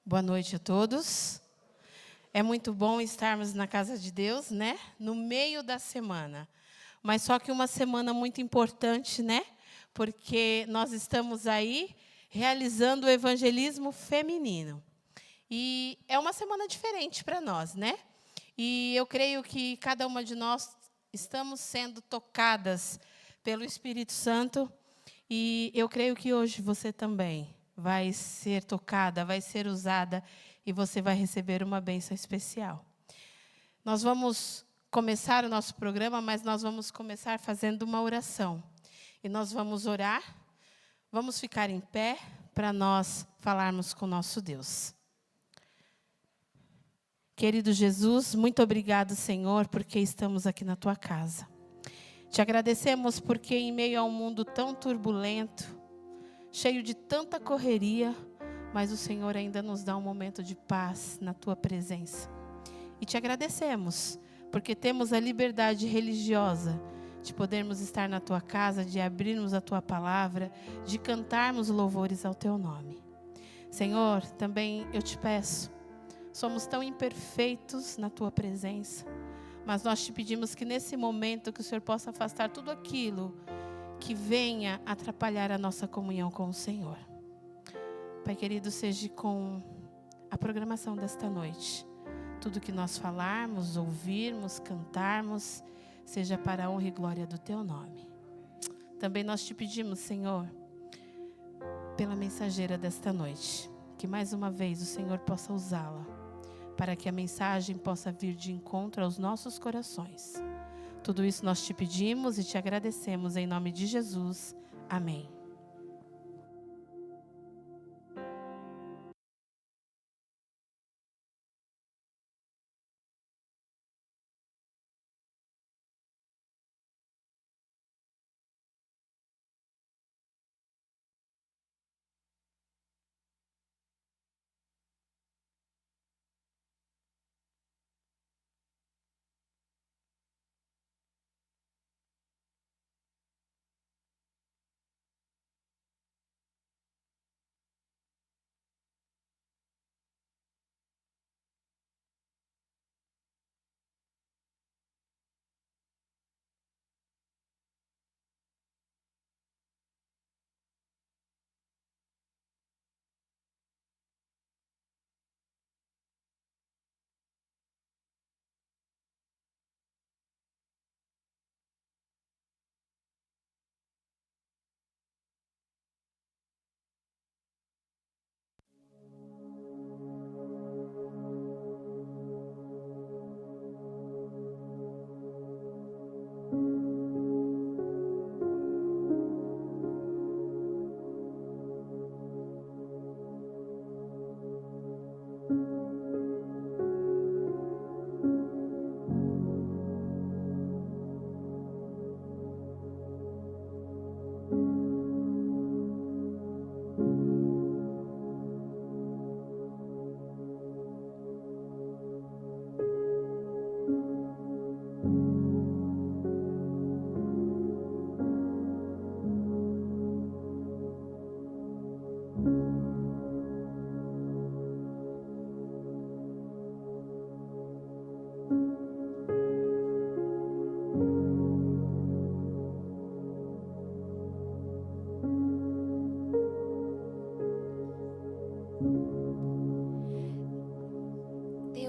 Boa noite a todos. É muito bom estarmos na casa de Deus, né? No meio da semana. Mas só que uma semana muito importante, né? Porque nós estamos aí realizando o evangelismo feminino. E é uma semana diferente para nós, né? E eu creio que cada uma de nós estamos sendo tocadas pelo Espírito Santo. E eu creio que hoje você também vai ser tocada, vai ser usada e você vai receber uma bênção especial. Nós vamos começar o nosso programa, mas nós vamos começar fazendo uma oração. E nós vamos orar, vamos ficar em pé para nós falarmos com o nosso Deus. Querido Jesus, muito obrigado, Senhor, porque estamos aqui na Tua casa. Te agradecemos porque em meio a um mundo tão turbulento, cheio de tanta correria, mas o Senhor ainda nos dá um momento de paz na Tua presença. E te agradecemos, porque temos a liberdade religiosa de podermos estar na Tua casa, de abrirmos a Tua palavra, de cantarmos louvores ao Teu nome. Senhor, também eu te peço, somos tão imperfeitos na Tua presença, mas nós te pedimos que nesse momento que o Senhor possa afastar tudo aquilo que venha atrapalhar a nossa comunhão com o Senhor. Pai querido, seja com a programação desta noite. Tudo que nós falarmos, ouvirmos, cantarmos, seja para a honra e glória do Teu nome. Também nós te pedimos, Senhor, pela mensageira desta noite, que mais uma vez o Senhor possa usá-la, para que a mensagem possa vir de encontro aos nossos corações. Tudo isso nós te pedimos e te agradecemos em nome de Jesus. Amém.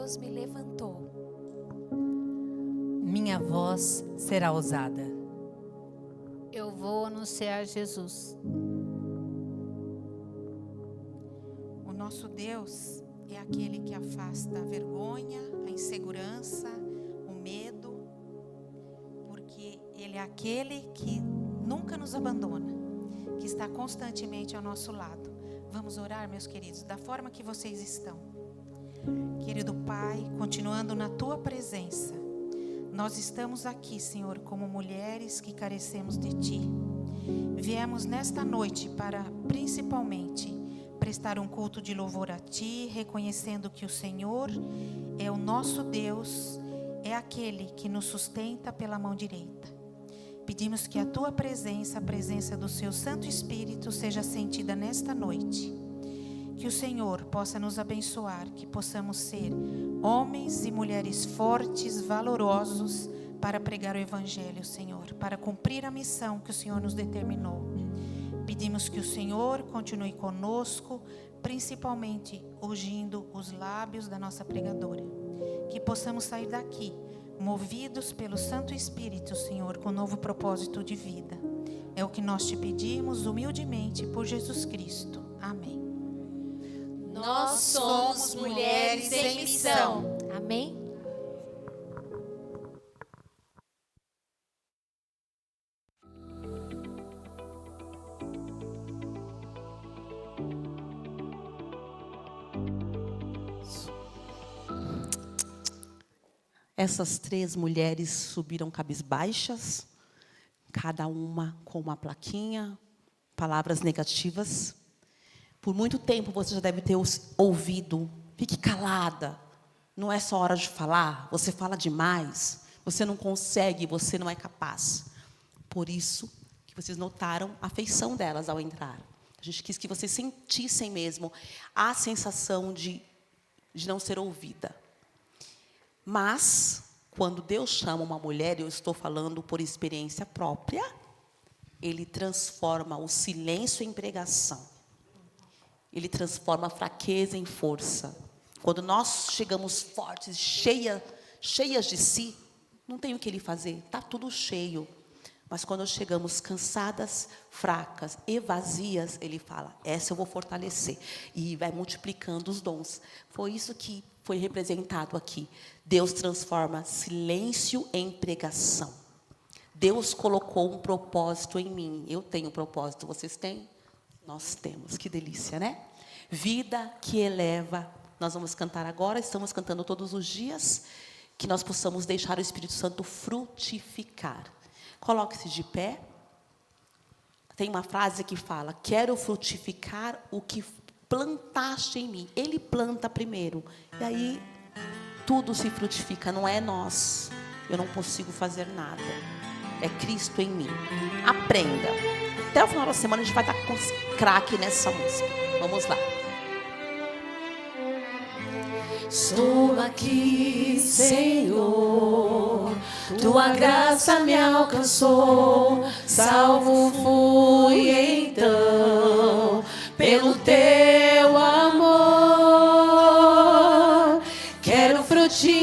Deus me levantou. Minha voz será ousada. Eu vou anunciar Jesus. O nosso Deus é aquele que afasta a vergonha, a insegurança, o medo, porque Ele é aquele que nunca nos abandona, que está constantemente ao nosso lado. Vamos orar, meus queridos, da forma que vocês estão. Querido Pai, continuando na Tua presença, nós estamos aqui, Senhor, como mulheres que carecemos de Ti. Viemos nesta noite para, principalmente, prestar um culto de louvor a Ti, reconhecendo que o Senhor é o nosso Deus, é aquele que nos sustenta pela mão direita. Pedimos que a Tua presença, a presença do Seu Santo Espírito, seja sentida nesta noite. Que o Senhor possa nos abençoar, que possamos ser homens e mulheres fortes, valorosos, para pregar o Evangelho, Senhor, para cumprir a missão que o Senhor nos determinou. Pedimos que o Senhor continue conosco, principalmente ungindo os lábios da nossa pregadora. Que possamos sair daqui, movidos pelo Santo Espírito, Senhor, com um novo propósito de vida. É o que nós te pedimos humildemente por Jesus Cristo. Amém. Nós somos mulheres em missão. Amém? Essas 3 mulheres subiram cabisbaixas, cada uma com uma plaquinha, palavras negativas. Por muito tempo você já deve ter ouvido: fique calada, não é só hora de falar, você fala demais, você não consegue, você não é capaz. Por isso que vocês notaram a feição delas ao entrar. A gente quis que vocês sentissem mesmo a sensação de não ser ouvida. Mas, quando Deus chama uma mulher, eu estou falando por experiência própria, Ele transforma o silêncio em pregação. Ele transforma a fraqueza em força. Quando nós chegamos fortes, cheias de si, não tem o que Ele fazer, está tudo cheio. Mas quando chegamos cansadas, fracas e vazias, Ele fala: essa eu vou fortalecer. E vai multiplicando os dons. Foi isso que foi representado aqui. Deus transforma silêncio em pregação. Deus colocou um propósito em mim. Eu tenho um propósito, vocês têm? Nós temos, que delícia, né? Vida que eleva. Nós vamos cantar agora, estamos cantando todos os dias. Que nós possamos deixar o Espírito Santo frutificar. Coloque-se de pé. Tem uma frase que fala: quero frutificar o que plantaste em mim. Ele planta primeiro. E aí, tudo se frutifica. Não é nós. Eu não consigo fazer nada. É Cristo em mim. Aprenda. Até o final da semana a gente vai estar com craque nessa música. Vamos lá. Estou aqui, Senhor, tua graça me alcançou, salvo fui então, pelo teu amor, quero frutificar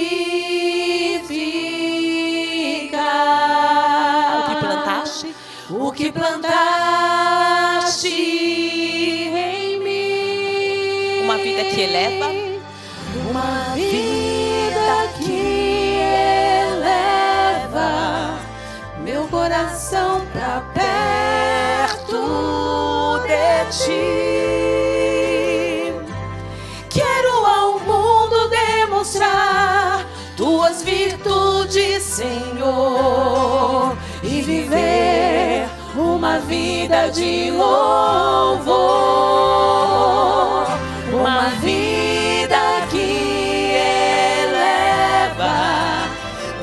o que plantaste em mim, uma vida que eleva. Uma vida que eleva meu coração pra perto de ti. Quero ao mundo demonstrar tuas virtudes, Senhor, e viver uma vida de louvor, uma vida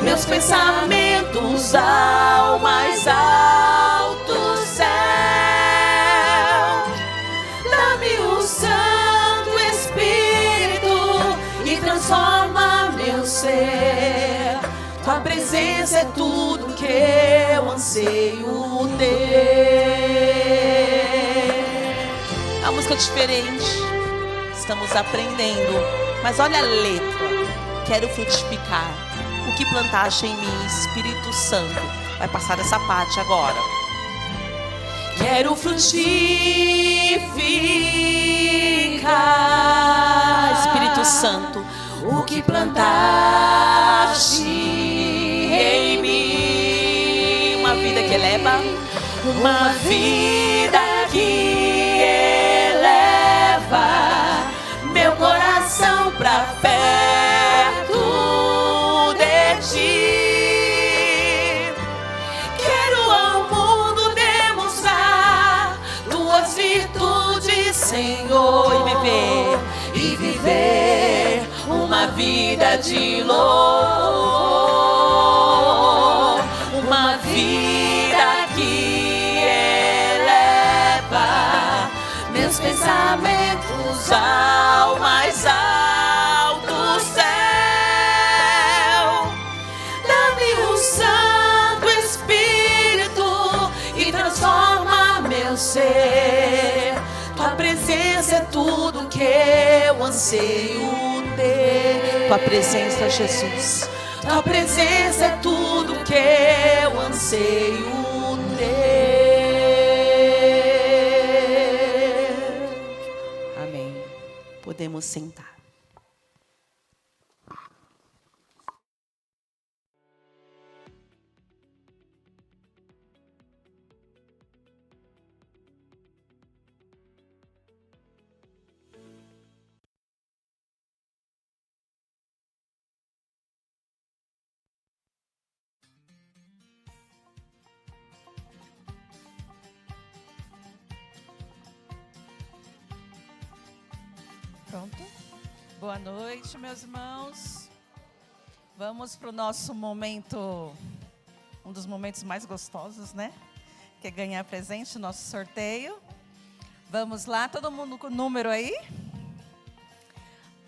meus pensamentos ao mais alto céu. Dá-me o Santo Espírito e transforma meu ser. Tua presença é tudo que eu anseio ter. A música é diferente, estamos aprendendo, mas olha a letra. Quero frutificar o que plantaste em mim, Espírito Santo. Vai passar essa parte agora. Quero frutificar, Espírito Santo, o que plantaste em mim. Uma vida que eleva, uma vida que eleva meu coração pra perto de ti. Quero ao mundo demonstrar tuas virtudes, Senhor, e viver uma vida de louvor, uma vida que eleva meus pensamentos ser. Tua presença é tudo que eu anseio ter. Tua presença, Jesus. Tua presença é tudo que eu anseio ter. Amém. Podemos sentar. Pronto. Boa noite, meus irmãos. Vamos para o nosso momento, um dos momentos mais gostosos, né? Que é ganhar presente, nosso sorteio. Vamos lá, todo mundo com o número aí?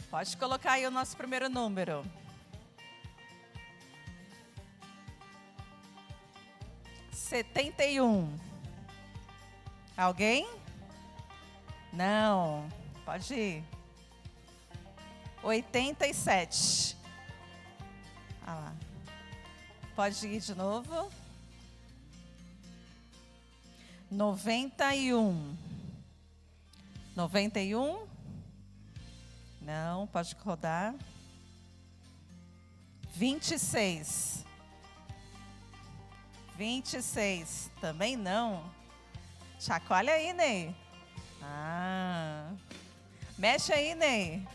Pode colocar aí o nosso primeiro número. 71. Alguém? Não. Pode ir. 87. Ah lá. Pode ir de novo. 91. 91. Não, pode rodar. 26. 26. Também não. Chacoalha aí, Ney. Ah. Mexe aí, Ney.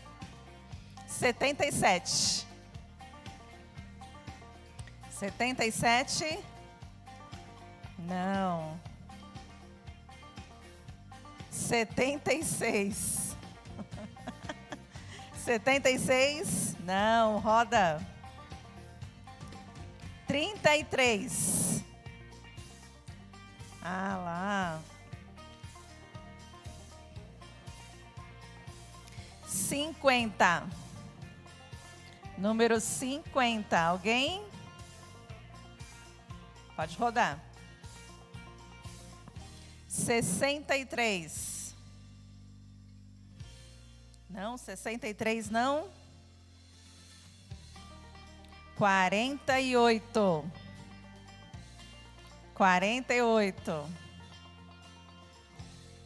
77. 77. Não. 76. 76. Não, roda. 33. Ah lá. 50. Número 50. Alguém? Pode rodar. 63. Não, 63 não. 48. 48.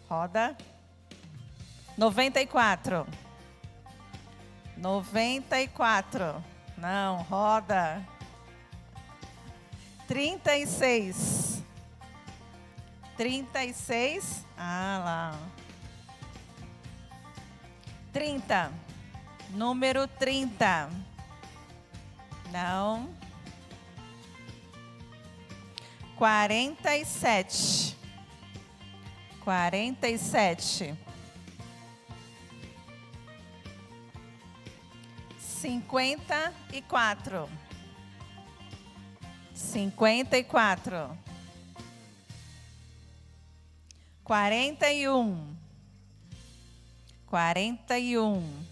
Roda. 94. 94. Não, roda. 36. 36. Ah lá. 30. Número 30. Não. 47. 47. 54. 54. 41. 41.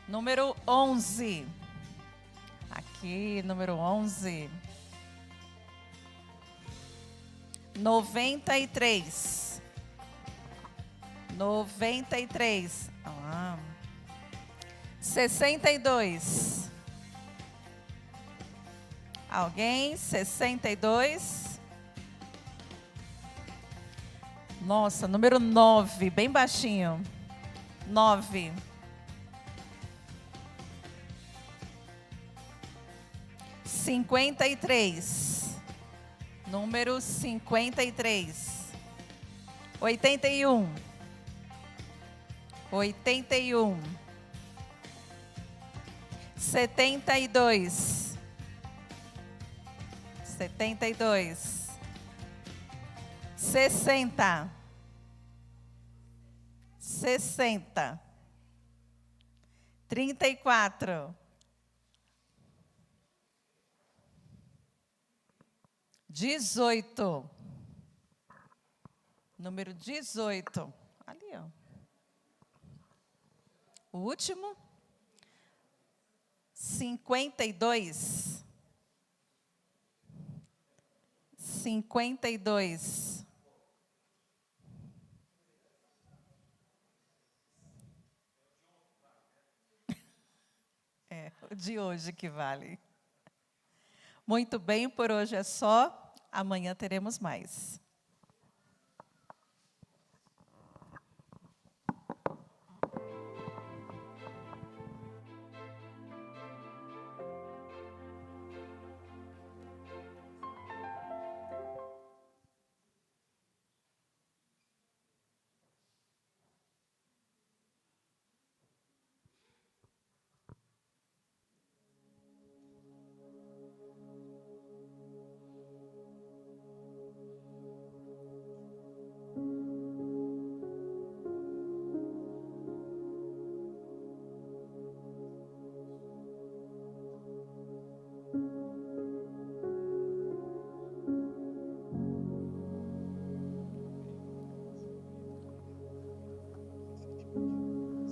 Número 11. Aqui, número 11. 93. 93. Ah. 62. Alguém? 62. Nossa, número 9, bem baixinho. 9. 53. Número 53. 81. 81. 72. 72. 60. 60. 34. 18. Número 18. Ali, ó. O último. 52. 52. É, o de hoje que vale. Muito bem, por hoje é só. Amanhã teremos mais.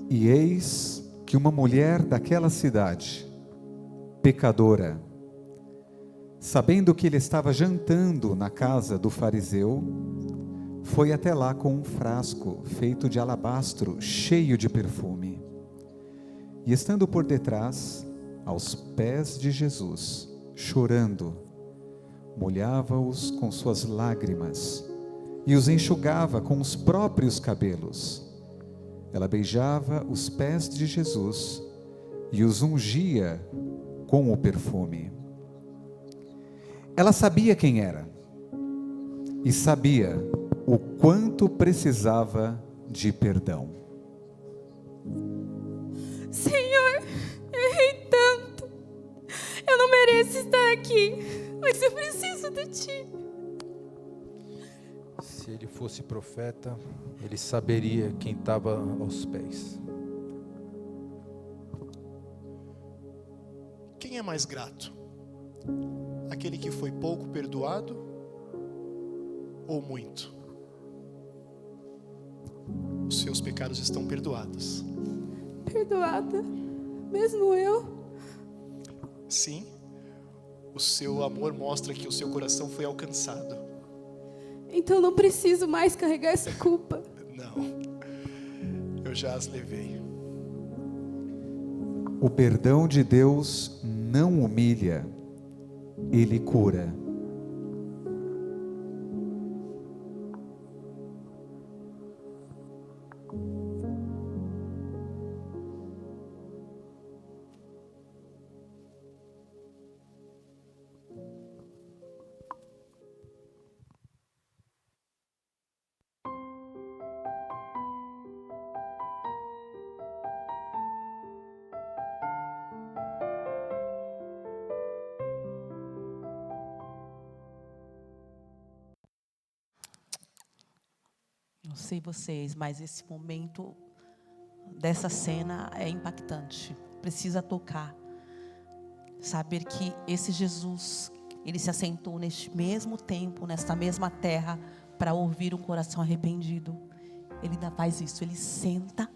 E eis que uma mulher daquela cidade, pecadora, sabendo que ele estava jantando na casa do fariseu, foi até lá com um frasco feito de alabastro, cheio de perfume. E estando por detrás, aos pés de Jesus, chorando, molhava-os com suas lágrimas e os enxugava com os próprios cabelos. Ela beijava os pés de Jesus e os ungia com o perfume. Ela sabia quem era e sabia o quanto precisava de perdão. Senhor, eu errei tanto. Eu não mereço estar aqui, mas eu preciso de Ti. Se ele fosse profeta, ele saberia quem estava aos pés. Quem é mais grato? Aquele que foi pouco perdoado ou muito? Os seus pecados estão perdoados. Perdoada, mesmo eu? Sim, o seu amor mostra que o seu coração foi alcançado. Então não preciso mais carregar essa culpa. Não, eu já as levei. O perdão de Deus não humilha, ele cura. Não sei vocês, mas esse momento dessa cena é impactante. Precisa tocar. Saber que esse Jesus, ele se assentou neste mesmo tempo, nesta mesma terra, para ouvir um coração arrependido. Ele ainda faz isso, ele senta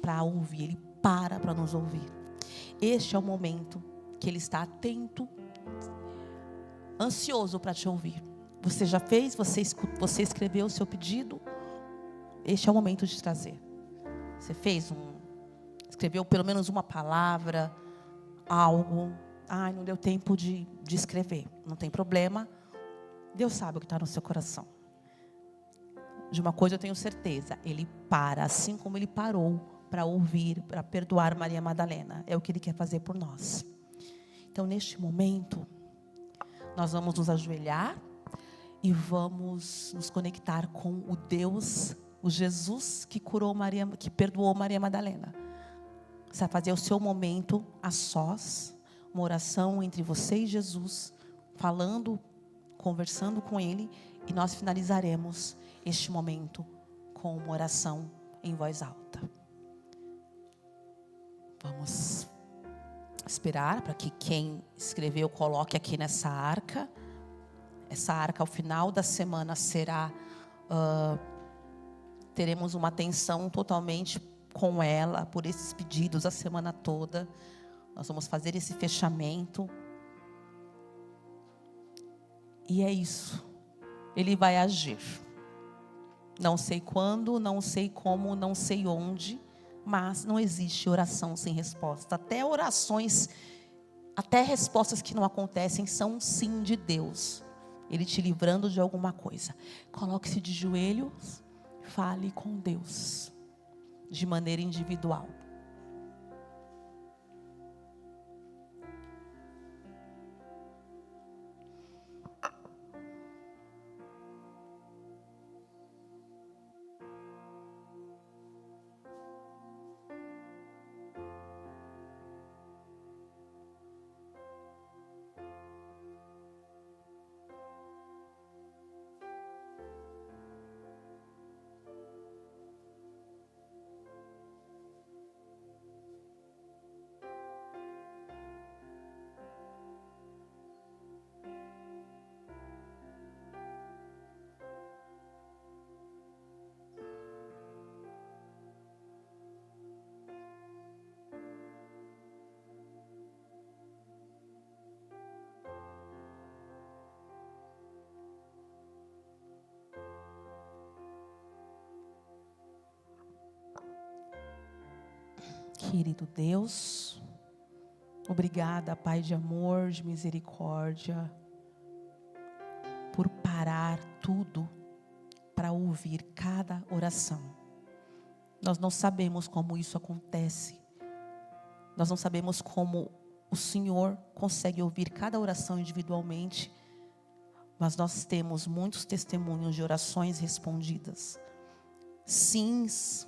para ouvir, ele para nos ouvir. Este é o momento que ele está atento, ansioso para te ouvir. Você já fez, você escreveu o seu pedido. Este é o momento de trazer. Você fez escreveu pelo menos uma palavra, algo. Ai, não deu tempo de escrever. Não tem problema. Deus sabe o que está no seu coração. De uma coisa eu tenho certeza. Ele para, assim como ele parou para ouvir, para perdoar Maria Madalena. É o que ele quer fazer por nós. Então, neste momento, nós vamos nos ajoelhar e vamos nos conectar com o Deus, o Jesus que curou Maria, que perdoou Maria Madalena. Você vai fazer o seu momento a sós, uma oração entre você e Jesus, falando, conversando com Ele, e nós finalizaremos este momento com uma oração em voz alta. Vamos esperar para que quem escreveu coloque aqui nessa arca. Essa arca, ao final da semana, será... teremos uma atenção totalmente com ela, por esses pedidos a semana toda. Nós vamos fazer esse fechamento. E é isso. Ele vai agir. Não sei quando, não sei como, não sei onde, mas não existe oração sem resposta. Até orações, até respostas que não acontecem são sim de Deus. Ele te livrando de alguma coisa. Coloque-se de joelhos, fale com Deus, de maneira individual. Querido Deus, obrigada, Pai de amor, de misericórdia, por parar tudo para ouvir cada oração. Nós não sabemos como isso acontece. Nós não sabemos como o Senhor consegue ouvir cada oração individualmente, mas nós temos muitos testemunhos de orações respondidas. Sims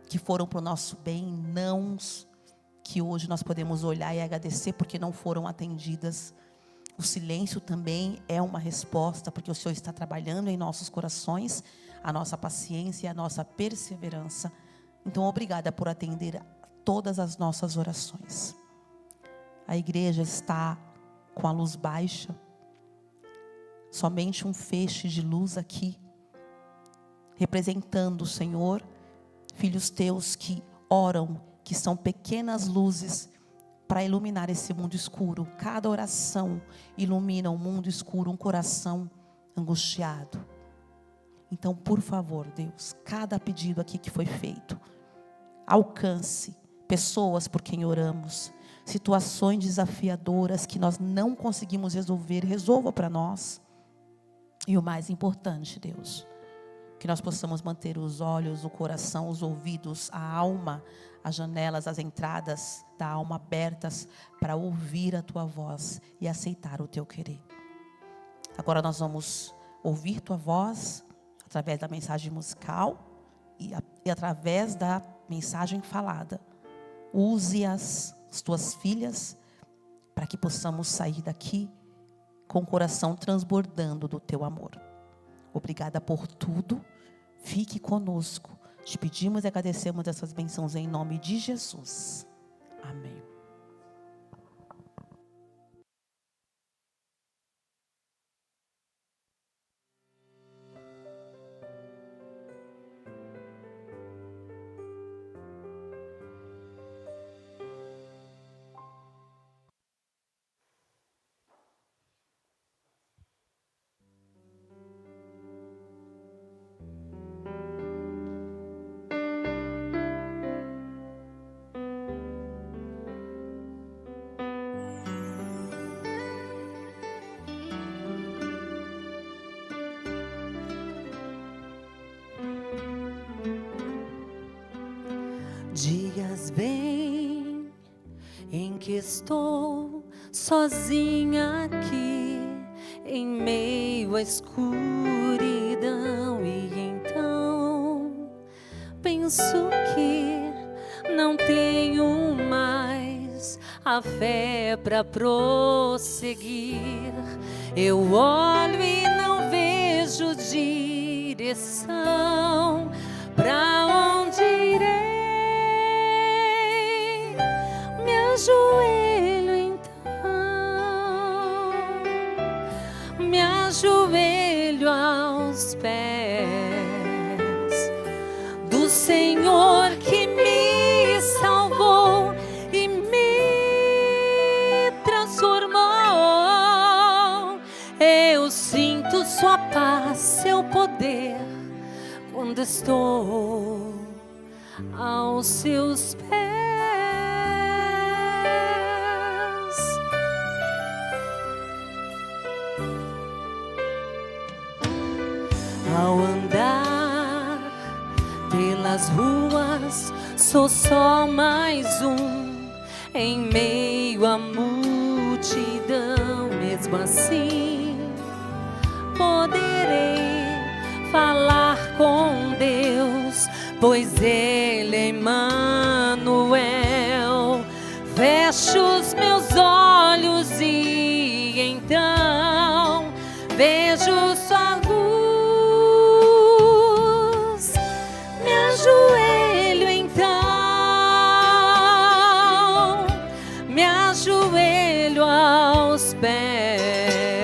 que foram para o nosso bem, nãos que hoje nós podemos olhar e agradecer porque não foram atendidas. O silêncio também é uma resposta, porque o Senhor está trabalhando em nossos corações, a nossa paciência e a nossa perseverança. Então, obrigada por atender a todas as nossas orações. A igreja está com a luz baixa, somente um feixe de luz aqui, representando o Senhor, filhos teus que oram, que são pequenas luzes para iluminar esse mundo escuro. Cada oração ilumina um mundo escuro, um coração angustiado. Então, por favor, Deus, cada pedido aqui que foi feito, alcance pessoas por quem oramos, situações desafiadoras que nós não conseguimos resolver, resolva para nós. E o mais importante, Deus, que nós possamos manter os olhos, o coração, os ouvidos, a alma, as janelas, as entradas da alma abertas para ouvir a Tua voz e aceitar o Teu querer. Agora nós vamos ouvir Tua voz através da mensagem musical e através da mensagem falada. Use as Tuas filhas para que possamos sair daqui com o coração transbordando do Teu amor. Obrigada por tudo. Fique conosco. Te pedimos e agradecemos essas bênçãos em nome de Jesus. Amém. Dias vêm em que estou sozinha aqui, em meio à escuridão, e então penso que não tenho mais a fé para prosseguir. Eu olho e não vejo direção, para onde irei? Ajoelho então, me ajoelho aos pés do Senhor que me salvou e me transformou. Eu sua paz, seu poder, quando estou aos seus pés. Ao andar pelas ruas, sou só mais um em meio à multidão. Mesmo assim, poderei falar com Deus, pois Ele é Emmanuel. Fecho os meus olhos e então vejo sua luz. Me ajoelho então, me ajoelho aos pés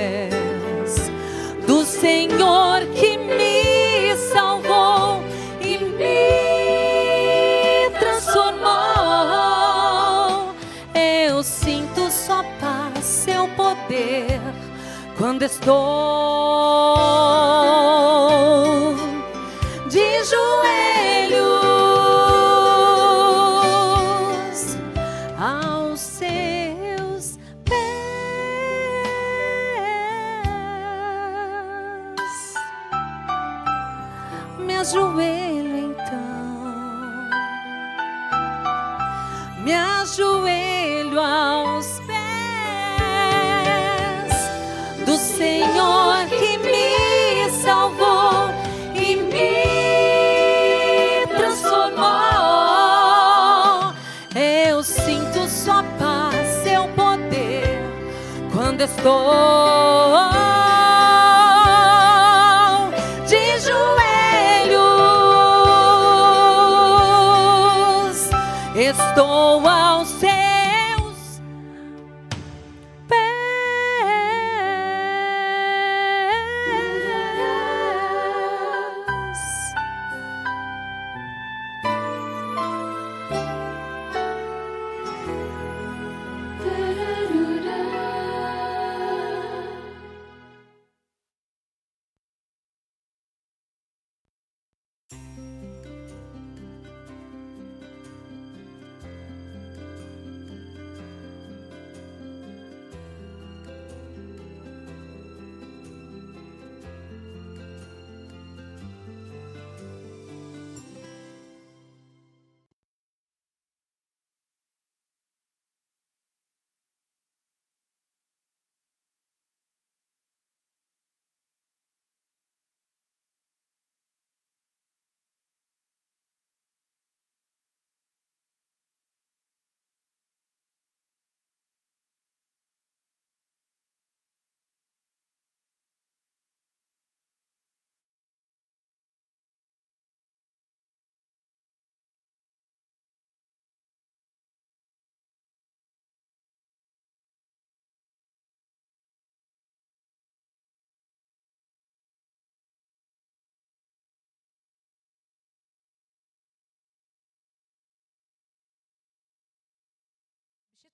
do Senhor que me salvou e me transformou. Eu sinto sua paz, seu poder, quando estou de joelhos aos seus pés. Me ajoelho então, me ajoelho aos pés do Senhor que me salvou e me transformou. Eu sinto sua paz, seu poder, quando estou de joelhos, estou aos seus pés.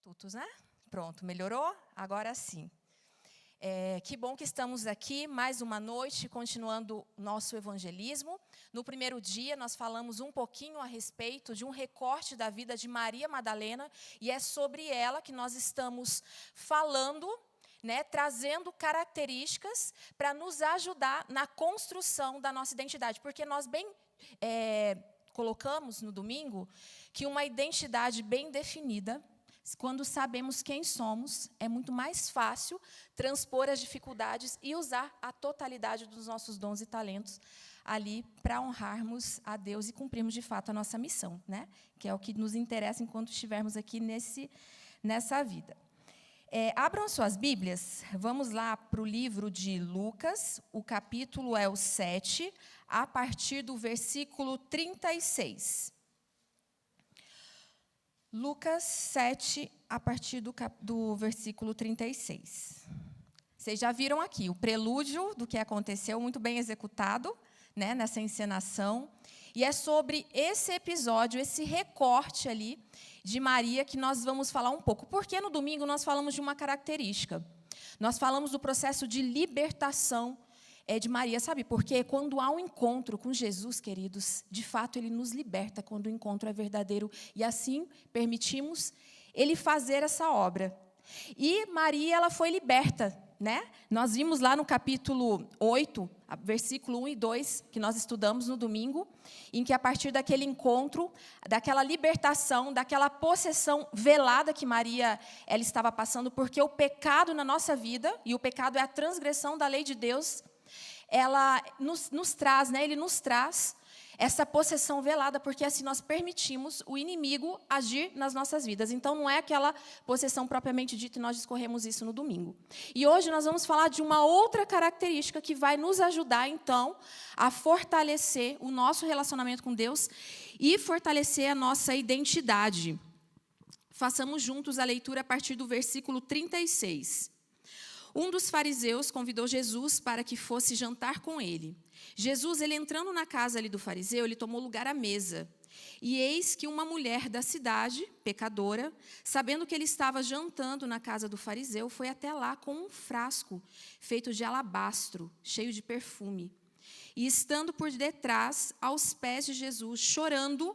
Substitutos, né? Pronto, melhorou? Agora sim. Que bom que estamos aqui mais uma noite, continuando nosso evangelismo. No primeiro dia, nós falamos um pouquinho a respeito de um recorte da vida de Maria Madalena, e é sobre ela que nós estamos falando, né, trazendo características para nos ajudar na construção da nossa identidade. Porque nós bem colocamos no domingo que uma identidade bem definida, quando sabemos quem somos, é muito mais fácil transpor as dificuldades e usar a totalidade dos nossos dons e talentos ali para honrarmos a Deus e cumprirmos de fato a nossa missão, né? Que é o que nos interessa enquanto estivermos aqui nessa vida. Abram suas Bíblias, vamos lá para o livro de Lucas, o capítulo é o 7, a partir do versículo 36. Lucas 7, a partir do versículo 36. Vocês já viram aqui o prelúdio do que aconteceu, muito bem executado, né, nessa encenação. E é sobre esse episódio, esse recorte ali de Maria que nós vamos falar um pouco. Porque no domingo nós falamos de uma característica. Nós falamos do processo de libertação é de Maria, sabe por quê? Quando há um encontro com Jesus, queridos, de fato ele nos liberta quando o encontro é verdadeiro e assim permitimos ele fazer essa obra. E Maria, ela foi liberta, né? Nós vimos lá no capítulo 8, versículo 1 e 2, que nós estudamos no domingo, em que a partir daquele encontro, daquela libertação, daquela possessão velada que Maria ela estava passando, porque o pecado na nossa vida, e o pecado é a transgressão da lei de Deus, ela nos traz, né? Ele nos traz essa possessão velada, porque assim nós permitimos o inimigo agir nas nossas vidas. Então, não é aquela possessão propriamente dita, e nós discorremos isso no domingo. E hoje nós vamos falar de uma outra característica que vai nos ajudar, então, a fortalecer o nosso relacionamento com Deus e fortalecer a nossa identidade. Façamos juntos a leitura a partir do versículo 36. Um dos fariseus convidou Jesus para que fosse jantar com ele. Jesus, ele entrando na casa ali do fariseu, ele tomou lugar à mesa. E eis que uma mulher da cidade, pecadora, sabendo que ele estava jantando na casa do fariseu, foi até lá com um frasco feito de alabastro, cheio de perfume. E estando por detrás, aos pés de Jesus, chorando,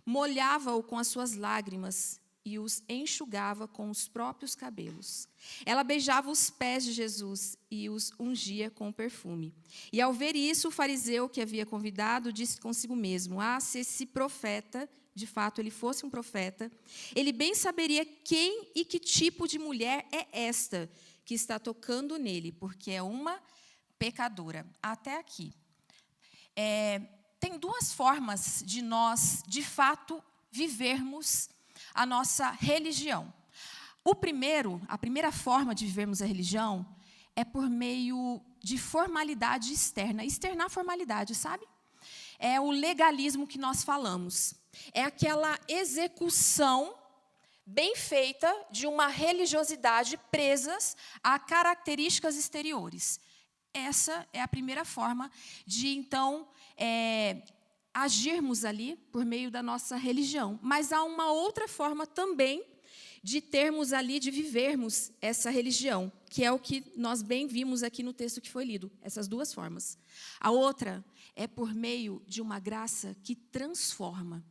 molhava-o com as suas lágrimas e os enxugava com os próprios cabelos. Ela beijava os pés de Jesus e os ungia com perfume. E ao ver isso, o fariseu que havia convidado disse consigo mesmo: se esse profeta, de fato ele fosse um profeta, ele bem saberia quem e que tipo de mulher é esta que está tocando nele, porque é uma pecadora. Até aqui. Tem duas formas de nós, de fato, vivermos a nossa religião. A primeira forma de vivermos a religião é por meio de formalidade externa. Externar formalidade, sabe? É o legalismo que nós falamos. É aquela execução bem feita de uma religiosidade presas a características exteriores. Essa é a primeira forma de, então, agirmos ali por meio da nossa religião. Mas há uma outra forma também de termos ali, de vivermos essa religião, que é o que nós bem vimos aqui no texto que foi lido, essas duas formas. A outra é por meio de uma graça que transforma.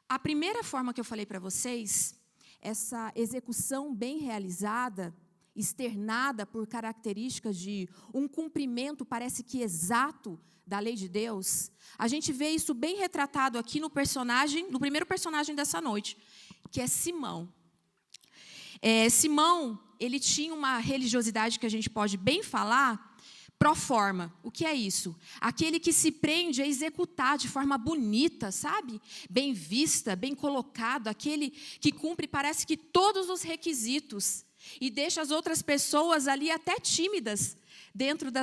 A primeira forma que eu falei para vocês, essa execução bem realizada, externada por características de um cumprimento, parece que exato, da lei de Deus, a gente vê isso bem retratado aqui no primeiro personagem dessa noite, que é Simão. Simão, ele tinha uma religiosidade que a gente pode bem falar, pro forma. O que é isso? Aquele que se prende a executar de forma bonita, sabe? Bem vista, bem colocado, aquele que cumpre, parece que todos os requisitos e deixa as outras pessoas ali até tímidas dentro da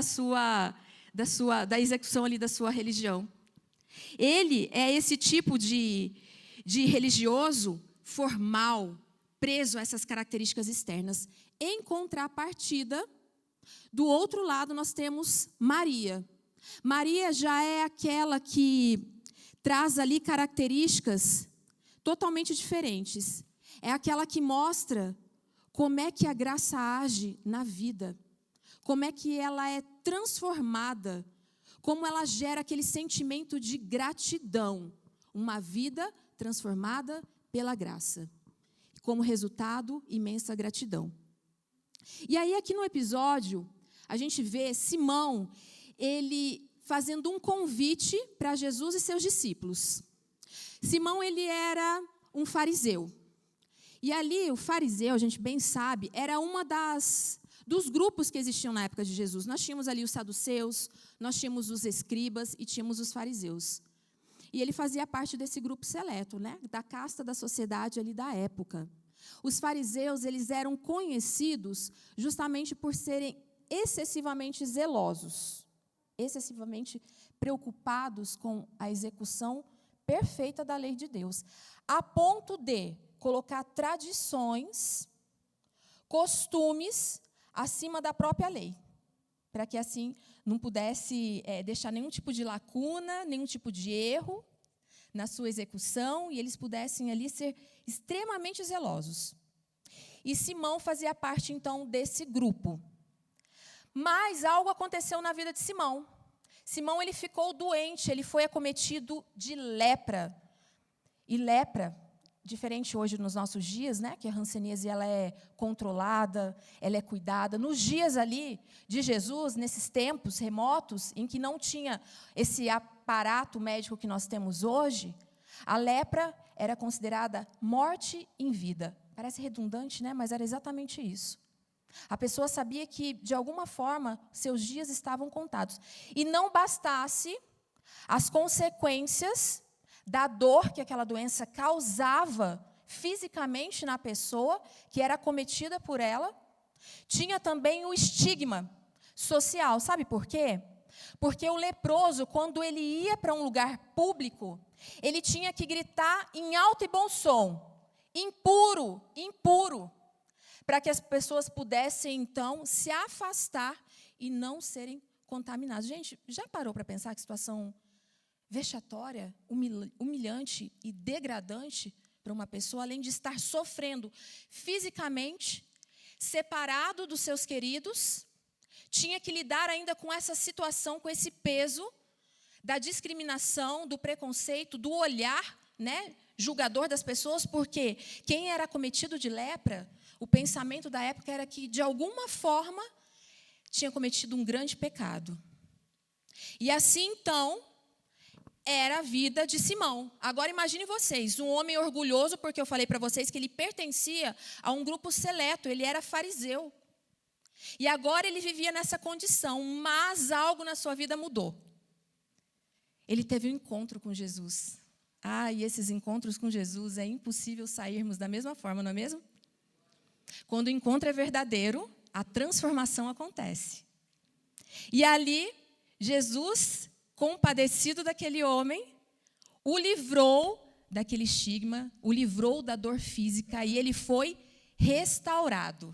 execução ali da sua religião. Ele é esse tipo de religioso formal, preso a essas características externas. Em contrapartida, do outro lado, nós temos Maria. Maria já é aquela que traz ali características totalmente diferentes. É aquela que mostra como é que a graça age na vida, como é que ela é transformada, como ela gera aquele sentimento de gratidão, uma vida transformada pela graça. Como resultado, imensa gratidão. E aí, aqui no episódio, a gente vê Simão, ele fazendo um convite para Jesus e seus discípulos. Simão, ele era um fariseu. E ali, o fariseu, a gente bem sabe, era uma dos grupos que existiam na época de Jesus. Nós tínhamos ali os saduceus, nós tínhamos os escribas e tínhamos os fariseus. E ele fazia parte desse grupo seleto, né? Da casta da sociedade ali da época. Os fariseus, eles eram conhecidos justamente por serem excessivamente zelosos, excessivamente preocupados com a execução perfeita da lei de Deus, a ponto de colocar tradições, costumes acima da própria lei, para que assim não pudesse deixar nenhum tipo de lacuna, nenhum tipo de erro na sua execução, e eles pudessem ali ser extremamente zelosos. E Simão fazia parte, então, desse grupo. Mas algo aconteceu na vida de Simão. Simão, ele ficou doente, ele foi acometido de lepra. E lepra, diferente hoje nos nossos dias, né, que a hanseníase ela é controlada, ela é cuidada. Nos dias ali de Jesus, nesses tempos remotos, em que não tinha esse aparato médico que nós temos hoje, a lepra era considerada morte em vida. Parece redundante, né, mas era exatamente isso. A pessoa sabia que, de alguma forma, seus dias estavam contados. E não bastasse as consequências da dor que aquela doença causava fisicamente na pessoa que era acometida por ela, tinha também o estigma social. Sabe por quê? Porque o leproso, quando ele ia para um lugar público, ele tinha que gritar em alto e bom som: impuro, impuro, para que as pessoas pudessem, então, se afastar e não serem contaminados. Gente, já parou para pensar que situação vexatória, humilhante e degradante para uma pessoa, além de estar sofrendo fisicamente, separado dos seus queridos, tinha que lidar ainda com essa situação, com esse peso da discriminação, do preconceito, do olhar, né, julgador das pessoas, porque quem era acometido de lepra, o pensamento da época era que, de alguma forma, tinha cometido um grande pecado. E assim, então, era a vida de Simão. Agora, imagine vocês, um homem orgulhoso, porque eu falei para vocês que ele pertencia a um grupo seleto, ele era fariseu. E agora ele vivia nessa condição, mas algo na sua vida mudou. Ele teve um encontro com Jesus. E esses encontros com Jesus, é impossível sairmos da mesma forma, não é mesmo? Quando o encontro é verdadeiro, a transformação acontece. E ali, Jesus, compadecido daquele homem, o livrou daquele estigma, o livrou da dor física, e ele foi restaurado.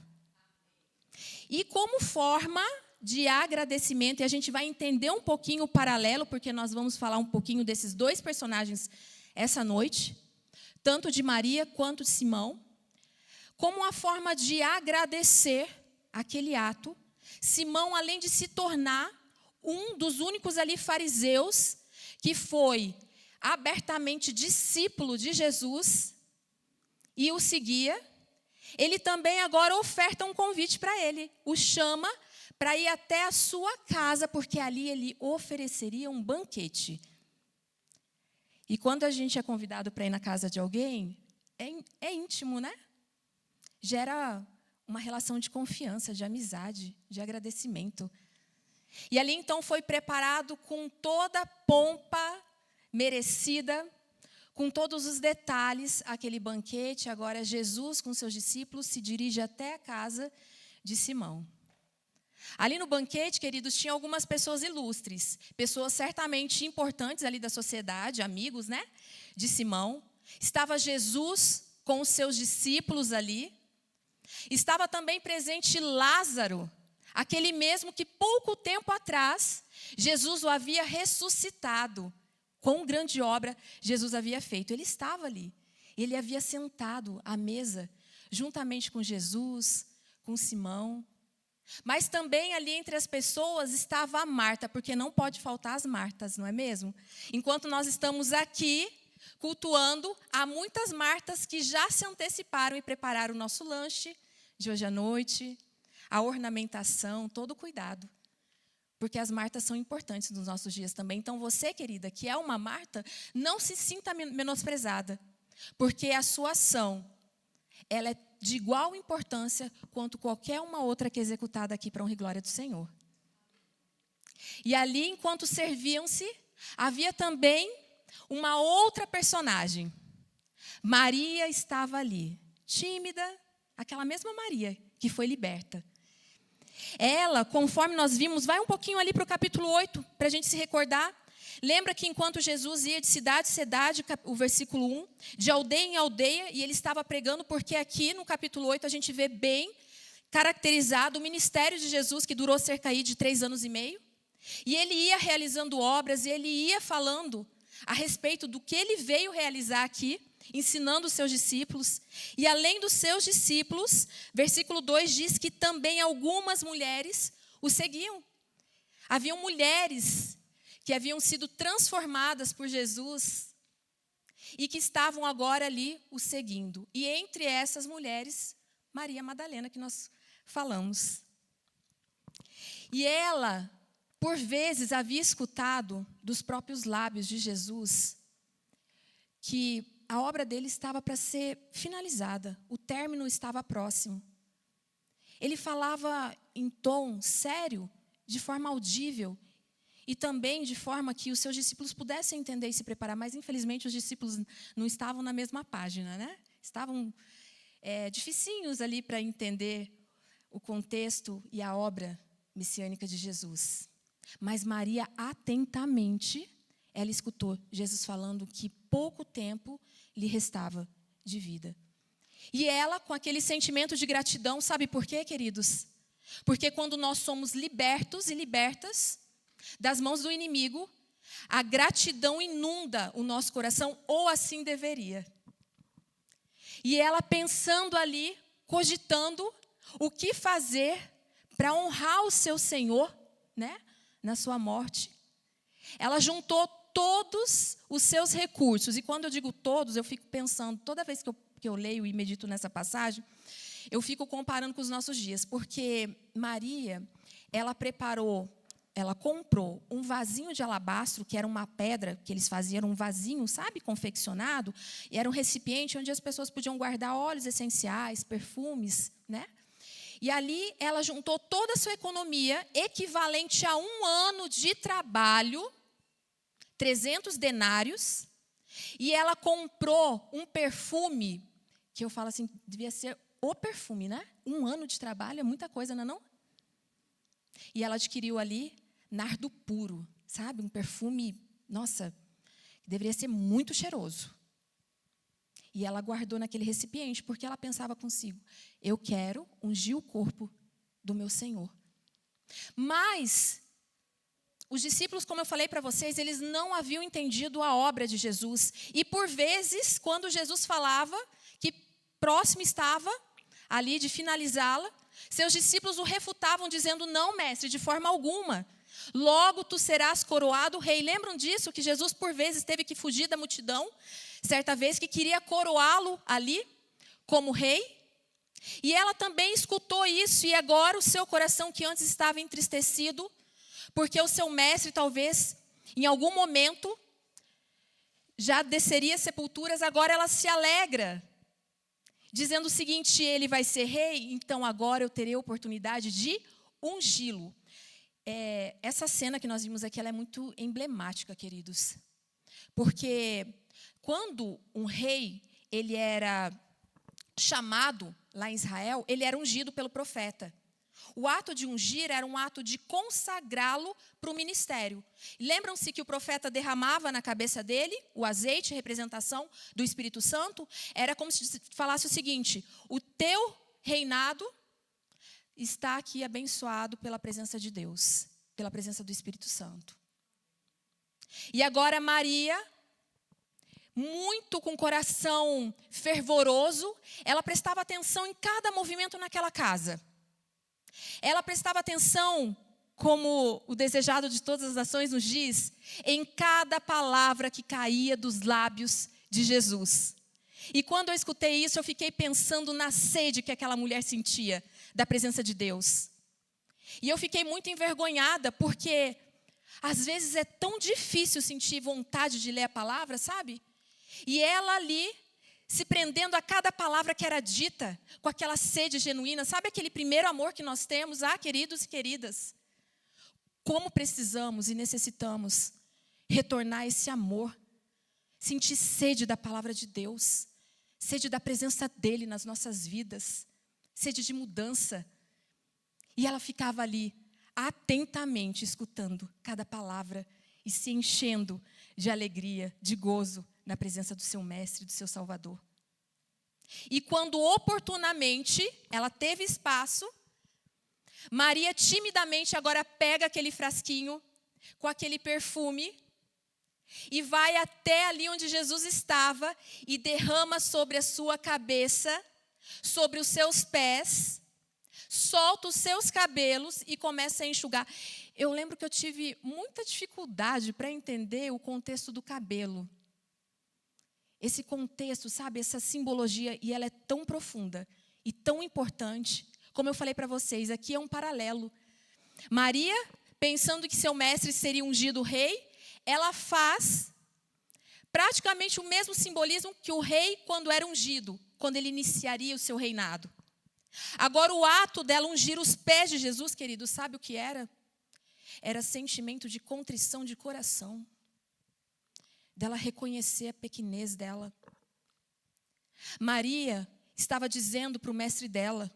E como forma de agradecimento, e a gente vai entender um pouquinho o paralelo, porque nós vamos falar um pouquinho desses dois personagens essa noite, tanto de Maria quanto de Simão, como uma forma de agradecer aquele ato. Simão, além de se tornar um dos únicos ali fariseus que foi abertamente discípulo de Jesus e o seguia, ele também agora oferta um convite para ele, o chama para ir até a sua casa, porque ali ele ofereceria um banquete. E quando a gente é convidado para ir na casa de alguém, é íntimo, né? Gera uma relação de confiança, de amizade, de agradecimento. E ali, então, foi preparado com toda a pompa merecida, com todos os detalhes, aquele banquete. Agora, Jesus, com seus discípulos, se dirige até a casa de Simão. Ali no banquete, queridos, tinha algumas pessoas ilustres, pessoas certamente importantes ali da sociedade, amigos, né, de Simão. Estava Jesus com os seus discípulos ali. Estava também presente Lázaro, aquele mesmo que pouco tempo atrás Jesus o havia ressuscitado. Quão grande obra Jesus havia feito. Ele estava ali. Ele havia sentado à mesa, juntamente com Jesus, com Simão. Mas também ali entre as pessoas estava a Marta, porque não pode faltar as Martas, não é mesmo? Enquanto nós estamos aqui cultuando, há muitas Martas que já se anteciparam e prepararam o nosso lanche de hoje à noite, a ornamentação, todo o cuidado. Porque as Martas são importantes nos nossos dias também. Então você, querida, que é uma Marta, não se sinta menosprezada, porque a sua ação, ela é de igual importância quanto qualquer uma outra que é executada aqui para a honra e glória do Senhor. E ali, enquanto serviam-se, havia também uma outra personagem. Maria estava ali, tímida, aquela mesma Maria que foi liberta. Ela, conforme nós vimos, vai um pouquinho ali para o capítulo 8, para a gente se recordar. Lembra que enquanto Jesus ia de cidade em cidade, o versículo 1, de aldeia em aldeia, e ele estava pregando, porque aqui no capítulo 8 a gente vê bem caracterizado o ministério de Jesus, que durou cerca de 3 anos e meio. E ele ia realizando obras, e ele ia falando a respeito do que ele veio realizar aqui, ensinando os seus discípulos. E além dos seus discípulos, versículo 2 diz que também algumas mulheres o seguiam. Haviam mulheres que haviam sido transformadas por Jesus e que estavam agora ali o seguindo. E entre essas mulheres, Maria Madalena, que nós falamos. E ela, por vezes, havia escutado dos próprios lábios de Jesus que a obra dele estava para ser finalizada, o término estava próximo. Ele falava em tom sério, de forma audível, e também de forma que os seus discípulos pudessem entender e se preparar. Mas, infelizmente, os discípulos não estavam na mesma página, né? Estavam dificinhos ali para entender o contexto e a obra messiânica de Jesus. Mas Maria, atentamente, ela escutou Jesus falando que pouco tempo lhe restava de vida. E ela, com aquele sentimento de gratidão, sabe por quê, queridos? Porque quando nós somos libertos e libertas das mãos do inimigo, a gratidão inunda o nosso coração, ou assim deveria. E ela pensando ali, cogitando o que fazer para honrar o seu Senhor, né, na sua morte, ela juntou todos os seus recursos. E quando eu digo todos, eu fico pensando, toda vez que eu leio e medito nessa passagem, eu fico comparando com os nossos dias, porque Maria, ela comprou um vasinho de alabastro, que era uma pedra que eles faziam, um vasinho, sabe, confeccionado, e era um recipiente onde as pessoas podiam guardar óleos essenciais, perfumes, né? E ali ela juntou toda a sua economia, equivalente a 1 ano de trabalho, 300 denários, e ela comprou um perfume, que eu falo assim, devia ser o perfume, né? 1 ano de trabalho é muita coisa, não é não? E ela adquiriu ali nardo puro, sabe? Um perfume, nossa, que deveria ser muito cheiroso. E ela guardou naquele recipiente, porque ela pensava consigo, eu quero ungir o corpo do meu Senhor. Mas os discípulos, como eu falei para vocês, eles não haviam entendido a obra de Jesus. E por vezes, quando Jesus falava que próximo estava ali de finalizá-la, seus discípulos o refutavam, dizendo, não, mestre, de forma alguma. Logo tu serás coroado rei. Lembram disso? Que Jesus, por vezes, teve que fugir da multidão, certa vez que queria coroá-lo ali como rei. E ela também escutou isso, e agora o seu coração, que antes estava entristecido, porque o seu mestre, talvez, em algum momento, já desceria sepulturas, agora ela se alegra, dizendo o seguinte, ele vai ser rei, então agora eu terei a oportunidade de ungí-lo. Essa cena que nós vimos aqui, ela é muito emblemática, queridos. Porque quando um rei, ele era chamado lá em Israel, ele era ungido pelo profeta. O ato de ungir era um ato de consagrá-lo para o ministério. Lembram-se que o profeta derramava na cabeça dele o azeite, representação do Espírito Santo? Era como se falasse o seguinte, o teu reinado está aqui abençoado pela presença de Deus, pela presença do Espírito Santo. E agora Maria, muito com o coração fervoroso, ela prestava atenção em cada movimento naquela casa. Ela prestava atenção, como o desejado de todas as nações nos diz, em cada palavra que caía dos lábios de Jesus. E quando eu escutei isso, eu fiquei pensando na sede que aquela mulher sentia da presença de Deus. E eu fiquei muito envergonhada, porque às vezes é tão difícil sentir vontade de ler a palavra, sabe? E ela ali, se prendendo a cada palavra que era dita, com aquela sede genuína. Sabe aquele primeiro amor que nós temos? Queridos e queridas, como precisamos e necessitamos retornar esse amor, sentir sede da palavra de Deus, sede da presença dEle nas nossas vidas, sede de mudança. E ela ficava ali, atentamente escutando cada palavra e se enchendo de alegria, de gozo, na presença do seu mestre, do seu Salvador. E quando oportunamente ela teve espaço, Maria timidamente agora pega aquele frasquinho com aquele perfume e vai até ali onde Jesus estava e derrama sobre a sua cabeça, sobre os seus pés, solta os seus cabelos e começa a enxugar. Eu lembro que eu tive muita dificuldade para entender o contexto do cabelo. Esse contexto, sabe, essa simbologia, e ela é tão profunda e tão importante. Como eu falei para vocês, aqui é um paralelo. Maria, pensando que seu mestre seria ungido rei, ela faz praticamente o mesmo simbolismo que o rei quando era ungido, quando ele iniciaria o seu reinado. Agora, o ato dela ungir os pés de Jesus, queridos, sabe o que era? Era sentimento de contrição de coração, dela reconhecer a pequenez dela. Maria estava dizendo para o mestre dela,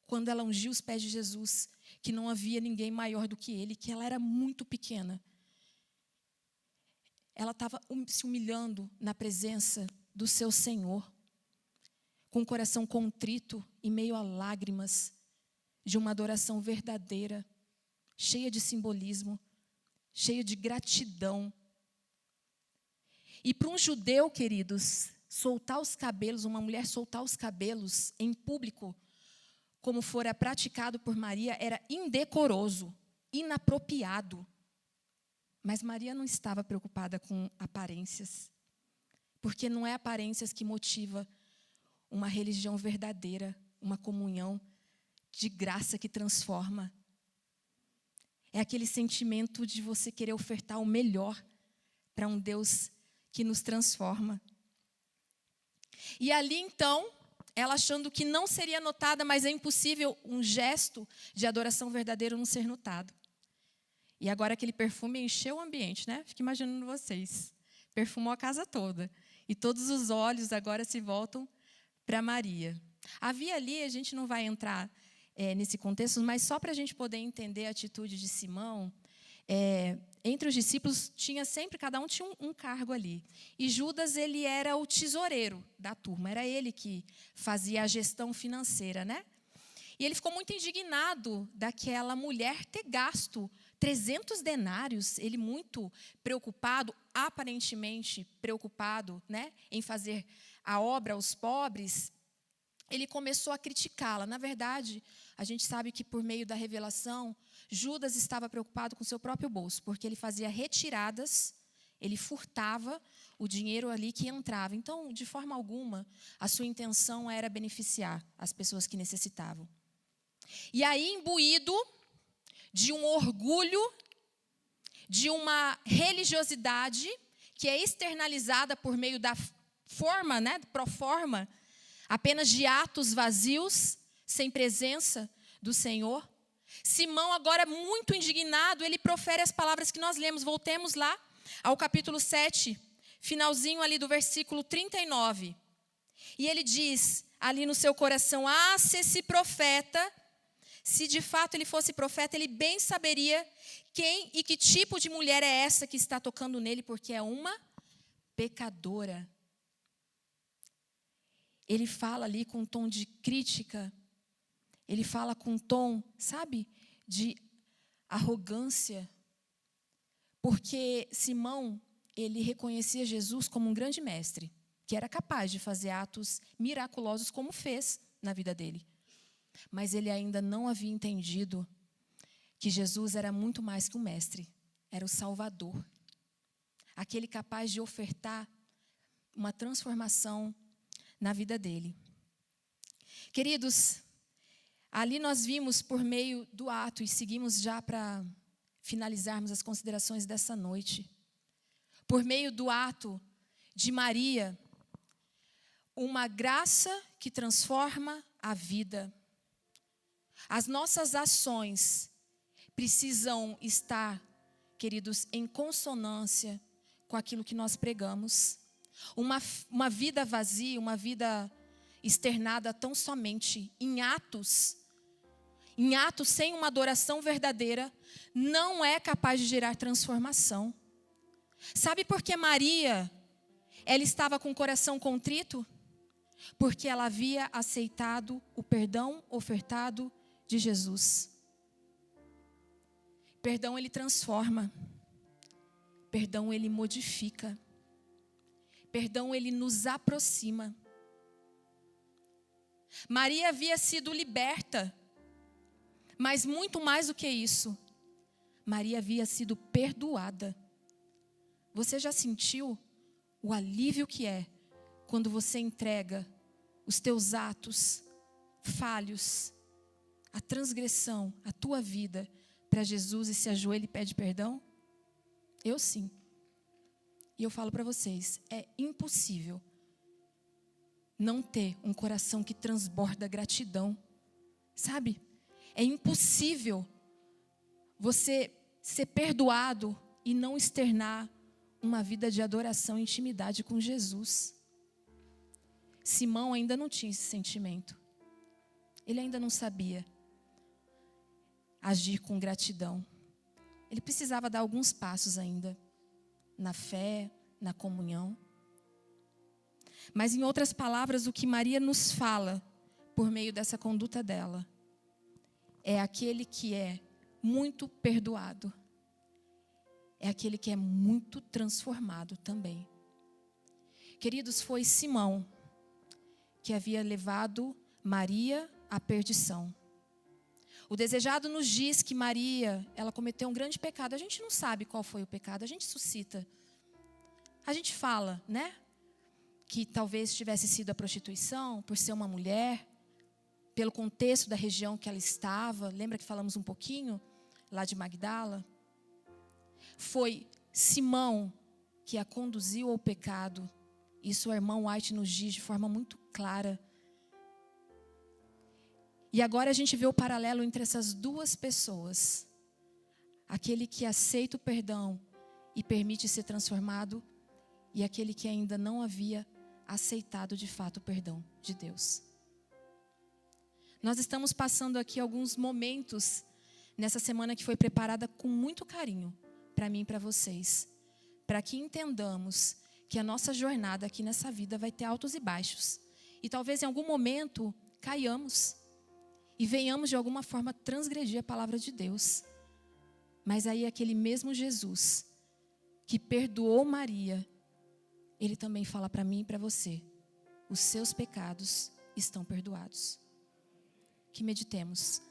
quando ela ungiu os pés de Jesus, que não havia ninguém maior do que ele, que ela era muito pequena. Ela estava se humilhando na presença do seu Senhor, com o coração contrito e meio a lágrimas, de uma adoração verdadeira, cheia de simbolismo, cheia de gratidão. E para um judeu, queridos, soltar os cabelos, uma mulher soltar os cabelos em público, como fora praticado por Maria, era indecoroso, inapropriado. Mas Maria não estava preocupada com aparências, porque não é aparências que motiva uma religião verdadeira, uma comunhão de graça que transforma. É aquele sentimento de você querer ofertar o melhor para um Deus que nos transforma. E ali, então, ela achando que não seria notada, mas é impossível um gesto de adoração verdadeiro não ser notado. E agora aquele perfume encheu o ambiente, né? Fico imaginando vocês. Perfumou a casa toda. E todos os olhos agora se voltam para Maria. Havia ali, a gente não vai entrar nesse contexto, mas só para a gente poder entender a atitude de Simão, entre os discípulos tinha sempre, cada um tinha um cargo ali. E Judas, ele era o tesoureiro da turma, era ele que fazia a gestão financeira, né? E ele ficou muito indignado daquela mulher ter gasto 300 denários, ele muito preocupado, aparentemente preocupado, né, em fazer a obra aos pobres, ele começou a criticá-la. Na verdade, a gente sabe que por meio da revelação, Judas estava preocupado com o seu próprio bolso, porque ele fazia retiradas, ele furtava o dinheiro ali que entrava. Então, de forma alguma, a sua intenção era beneficiar as pessoas que necessitavam. E aí, imbuído de um orgulho, de uma religiosidade que é externalizada por meio da forma, né, pro forma, apenas de atos vazios, sem presença do Senhor. Simão, agora muito indignado, ele profere as palavras que nós lemos. Voltemos lá ao capítulo 7, finalzinho ali do versículo 39. E ele diz ali no seu coração: se esse profeta, se de fato ele fosse profeta, ele bem saberia quem e que tipo de mulher é essa que está tocando nele, porque é uma pecadora. Ele fala ali com um tom de crítica, ele fala com um tom, sabe, de arrogância, porque Simão, ele reconhecia Jesus como um grande mestre, que era capaz de fazer atos miraculosos como fez na vida dele. Mas ele ainda não havia entendido que Jesus era muito mais que um mestre, era o Salvador, aquele capaz de ofertar uma transformação na vida dele. Queridos, ali nós vimos por meio do ato, e seguimos já para finalizarmos as considerações dessa noite, por meio do ato de Maria, uma graça que transforma a vida. As nossas ações precisam estar, queridos, em consonância com aquilo que nós pregamos. Uma vida vazia, uma vida externada tão somente em atos sem uma adoração verdadeira, não é capaz de gerar transformação. Sabe por que Maria, ela estava com o coração contrito? Porque ela havia aceitado o perdão ofertado de Jesus. Perdão, ele transforma. Perdão, ele modifica. Perdão, ele nos aproxima. Maria havia sido liberta Mas muito mais do que isso, Maria havia sido perdoada. Você já sentiu o alívio que é quando você entrega os teus atos falhos, a transgressão, a tua vida para Jesus e se ajoelha e pede perdão? Eu sim. E eu falo para vocês, é impossível não ter um coração que transborda gratidão. Sabe? É impossível você ser perdoado e não externar uma vida de adoração e intimidade com Jesus. Simão ainda não tinha esse sentimento. Ele ainda não sabia agir com gratidão. Ele precisava dar alguns passos ainda na fé, na comunhão. Mas, em outras palavras, o que Maria nos fala por meio dessa conduta dela é aquele que é muito perdoado, é aquele que é muito transformado também. Queridos, foi Simão que havia levado Maria à perdição. O Desejado nos diz que Maria, ela cometeu um grande pecado. A gente não sabe qual foi o pecado, a gente suscita. A gente fala, né? Que talvez tivesse sido a prostituição, por ser uma mulher, pelo contexto da região que ela estava. Lembra que falamos um pouquinho lá de Magdala? Foi Simão que a conduziu ao pecado. Isso o irmão White nos diz de forma muito clara. E agora a gente vê o paralelo entre essas duas pessoas. Aquele que aceita o perdão e permite ser transformado, e aquele que ainda não havia aceitado de fato o perdão de Deus. Nós estamos passando aqui alguns momentos nessa semana que foi preparada com muito carinho para mim e para vocês, para que entendamos que a nossa jornada aqui nessa vida vai ter altos e baixos. E talvez em algum momento caiamos e venhamos de alguma forma transgredir a palavra de Deus. Mas aí aquele mesmo Jesus que perdoou Maria, Ele também fala para mim e para você: os seus pecados estão perdoados. Que meditemos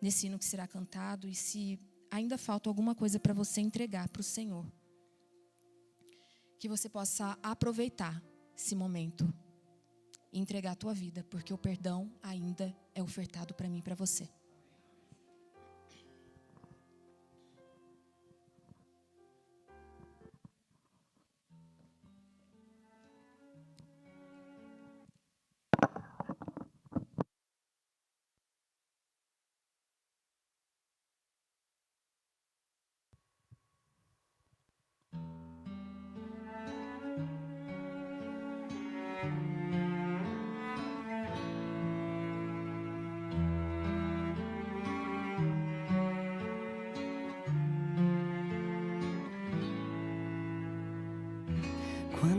nesse hino que será cantado, e se ainda falta alguma coisa para você entregar para o Senhor, que você possa aproveitar esse momento e entregar a tua vida, porque o perdão ainda é ofertado para mim e para você.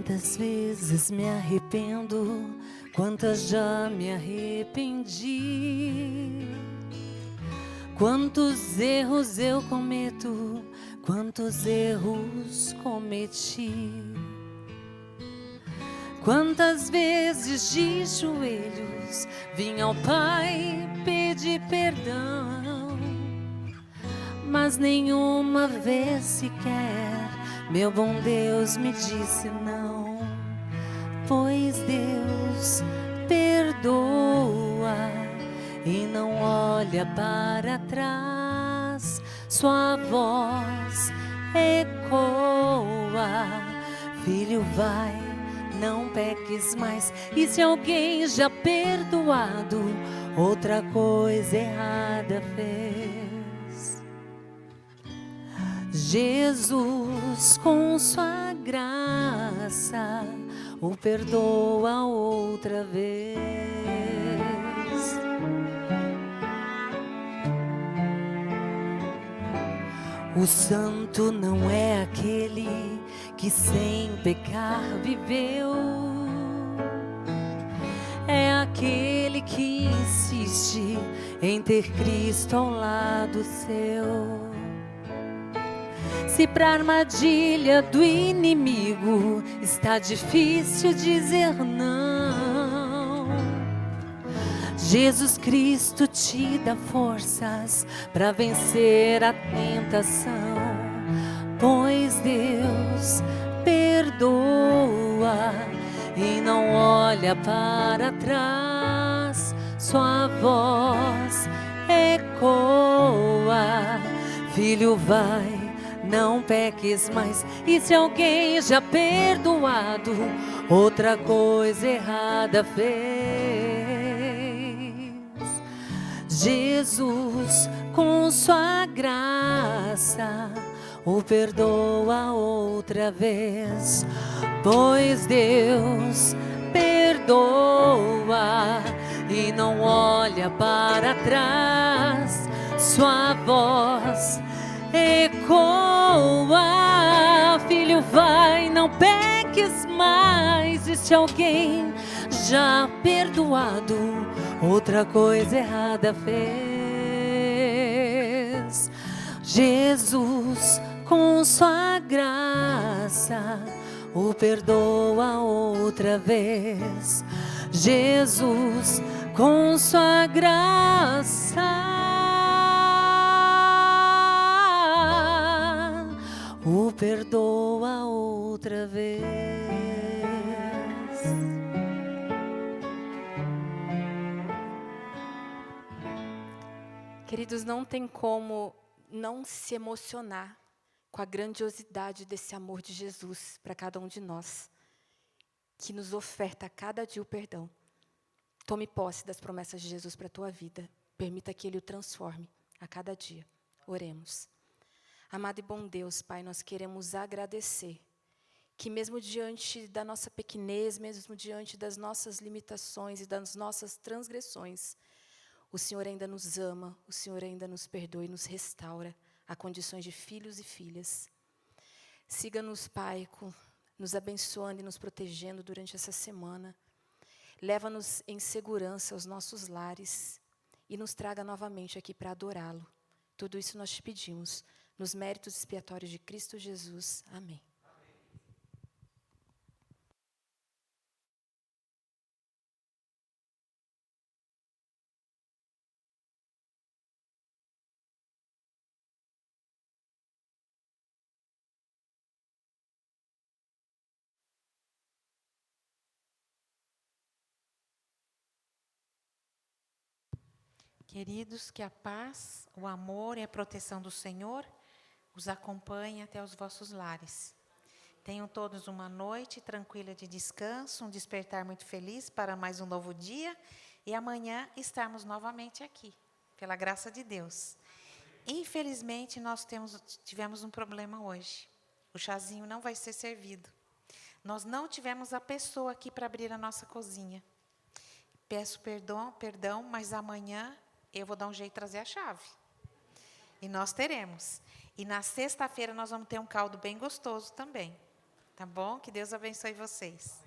Quantas vezes me arrependo, quantas já me arrependi. Quantos erros eu cometo, quantos erros cometi. Quantas vezes de joelhos vim ao Pai pedir perdão, mas nenhuma vez sequer meu bom Deus me disse não. Pois Deus perdoa e não olha para trás, sua voz ecoa: filho, vai, não peques mais. E se alguém já perdoado outra coisa errada fez, Jesus, com sua graça, o perdoa outra vez. O santo não é aquele que sem pecar viveu, é aquele que insiste em ter Cristo ao lado seu. Se pra armadilha do inimigo está difícil dizer não, Jesus Cristo te dá forças para vencer a tentação, pois Deus perdoa e não olha para trás. Sua voz ecoa: filho, vai, não peques mais. E se alguém já perdoado, outra coisa errada fez. Jesus, com sua graça, o perdoa outra vez, pois Deus perdoa e não olha para trás. Sua voz ecoa: filho, vai, não peques mais. E se alguém já perdoado, outra coisa errada fez. Jesus, com sua graça, o perdoa outra vez. Jesus, com sua graça, o perdoa outra vez. Queridos, não tem como não se emocionar com a grandiosidade desse amor de Jesus para cada um de nós, que nos oferta a cada dia o perdão. Tome posse das promessas de Jesus para a tua vida. Permita que Ele o transforme a cada dia. Oremos. Amado e bom Deus, Pai, nós queremos agradecer que mesmo diante da nossa pequenez, mesmo diante das nossas limitações e das nossas transgressões, o Senhor ainda nos ama, o Senhor ainda nos perdoa e nos restaura a condições de filhos e filhas. Siga-nos, Pai, nos abençoando e nos protegendo durante essa semana. Leva-nos em segurança aos nossos lares e nos traga novamente aqui para adorá-lo. Tudo isso nós te pedimos, nos méritos expiatórios de Cristo Jesus. Amém. Queridos, que a paz, o amor e a proteção do Senhor os acompanhe até os vossos lares. Tenham todos uma noite tranquila de descanso, um despertar muito feliz para mais um novo dia e amanhã estarmos novamente aqui, pela graça de Deus. Infelizmente, nós tivemos um problema hoje. O chazinho não vai ser servido. Nós não tivemos a pessoa aqui para abrir a nossa cozinha. Peço perdão, mas amanhã eu vou dar um jeito de trazer a chave. E nós teremos. E na sexta-feira nós vamos ter um caldo bem gostoso também. Tá bom? Que Deus abençoe vocês.